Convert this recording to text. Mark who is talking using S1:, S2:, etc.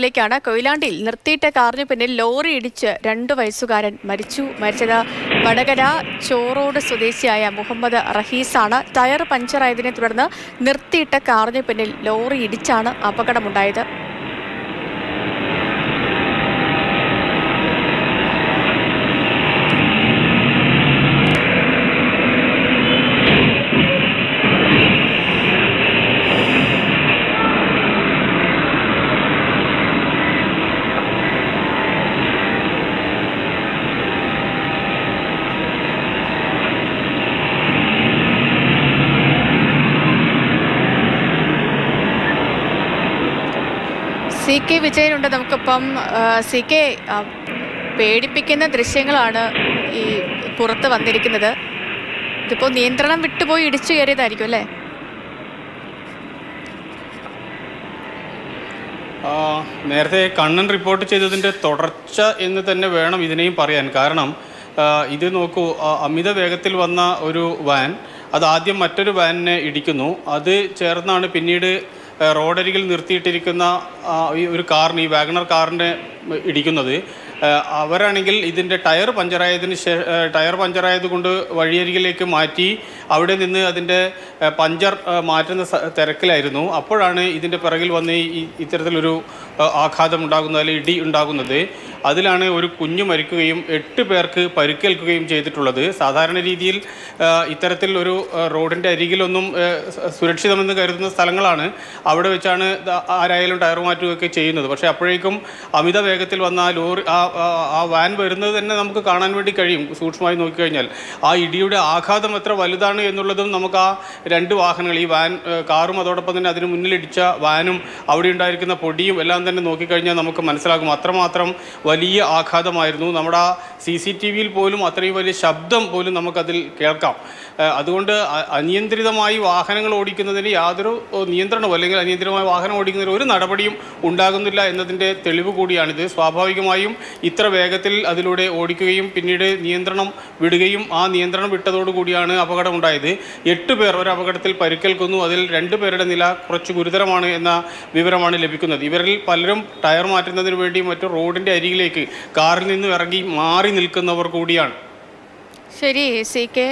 S1: ിലേക്കാണ് കൊയിലാണ്ടിയിൽ നിർത്തിയിട്ട കാറിന് പിന്നിൽ ലോറി ഇടിച്ച് 2 വയസ്സുകാരൻ മരിച്ചത് വടകര ചോറോട് സ്വദേശിയായ മുഹമ്മദ് റഹീസാണ്. ടയർ പഞ്ചറായതിനെ തുടർന്ന് നിർത്തിയിട്ട കാറിന് പിന്നിൽ ലോറി ഇടിച്ചാണ് അപകടമുണ്ടായത്. സി കെ വിജയനുണ്ട് നമുക്കിപ്പം. സി കെ, പേടിപ്പിക്കുന്ന ദൃശ്യങ്ങളാണ് ഈ പുറത്ത് വന്നിരിക്കുന്നത്. ഇതിപ്പോൾ നിയന്ത്രണം വിട്ടുപോയി ഇടിച്ചു കയറിയതായിരിക്കും അല്ലേ?
S2: നേരത്തെ കണ്ണൻ റിപ്പോർട്ട് ചെയ്തതിൻ്റെ തുടർച്ച എന്ന് തന്നെ വേണം ഇതിനെയും പറയാൻ. കാരണം ഇത് നോക്കൂ, അമിത വേഗത്തിൽ വന്ന ഒരു വാൻ അത് ആദ്യം മറ്റൊരു വാനിനെ ഇടിക്കുന്നു. അത് ചേർന്നാണ് പിന്നീട് റോഡരികിൽ നിർത്തിയിട്ടിരിക്കുന്ന ഒരു കാറിന്, ഈ വാഗണർ കാറിനെ ഇടിക്കുന്നത്. അവരാണെങ്കിൽ ഇതിൻ്റെ ടയർ പഞ്ചറായത് കൊണ്ട് വഴിയരികിലേക്ക് മാറ്റി അവിടെ നിന്ന് അതിൻ്റെ പഞ്ചർ മാറ്റുന്ന തിരക്കിലായിരുന്നു. അപ്പോഴാണ് ഇതിൻ്റെ പിറകിൽ വന്ന് ഇത്തരത്തിലൊരു ആഘാതം ഉണ്ടാകുന്നത്, അല്ലെങ്കിൽ ഇടി ഉണ്ടാകുന്നത്. അതിലാണ് ഒരു കുഞ്ഞ് മരിക്കുകയും 8 പേർക്ക് പരിക്കേൽക്കുകയും ചെയ്തിട്ടുള്ളത്. സാധാരണ രീതിയിൽ ഇത്തരത്തിൽ ഒരു റോഡിൻ്റെ അരികിലൊന്നും സുരക്ഷിതമെന്ന് കരുതുന്ന സ്ഥലങ്ങളാണ്. അവിടെ വെച്ചാണ് ആരായാലും ടയർ മാറ്റുകയൊക്കെ ചെയ്യുന്നത്. പക്ഷേ അപ്പോഴേക്കും അമിത വേഗത്തിൽ വന്ന ലോറി, ആ വാൻ വരുന്നത് തന്നെ നമുക്ക് കാണാൻ വേണ്ടി കഴിയും സൂക്ഷ്മമായി നോക്കിക്കഴിഞ്ഞാൽ. ആ ഇടിയുടെ ആഘാതം എത്ര വലുതാണ് എന്നുള്ളതും നമുക്ക് ആ 2 വാഹനങ്ങൾ, ഈ വാൻ കാറും അതോടൊപ്പം തന്നെ അതിന് മുന്നിലിടിച്ച വാനും അവിടെ ഉണ്ടായിരിക്കുന്ന പൊടിയും എല്ലാം തന്നെ നോക്കിക്കഴിഞ്ഞാൽ നമുക്ക് മനസ്സിലാകും അത്രമാത്രം വലിയ ആഘാതമായിരുന്നു. നമ്മുടെ ആ CCTVയിൽ പോലും അത്രയും വലിയ ശബ്ദം പോലും നമുക്കതിൽ കേൾക്കാം. അതുകൊണ്ട് അനിയന്ത്രിതമായി വാഹനങ്ങൾ ഓടിക്കുന്നതിന് യാതൊരു നിയന്ത്രണവും, അല്ലെങ്കിൽ അനിയന്ത്രിതമായി വാഹനം ഓടിക്കുന്നതിന് ഒരു നടപടിയും ഉണ്ടാകുന്നില്ല എന്നതിൻ്റെ തെളിവ് കൂടിയാണിത്. സ്വാഭാവികമായും ഇത്ര വേഗത്തിൽ അതിലൂടെ ഓടിക്കുകയും പിന്നീട് നിയന്ത്രണം വിടുകയും ആ നിയന്ത്രണം വിട്ടതോടുകൂടിയാണ് അപകടമുണ്ടായത്. 8 പേർ ഒരു അപകടത്തിൽ പരിക്കേൽക്കുന്നു. അതിൽ 2 പേരുടെ നില കുറച്ച് ഗുരുതരമാണ് എന്ന വിവരമാണ് ലഭിക്കുന്നത്. ഇവരിൽ പലരും ടയർ മാറ്റുന്നതിന് വേണ്ടി മറ്റു റോഡിൻ്റെ അരികിലേക്ക് കാറിൽ നിന്നും ഇറങ്ങി മാറി നിൽക്കുന്നവർ കൂടിയാണ്.
S1: ശരി, സി കെ.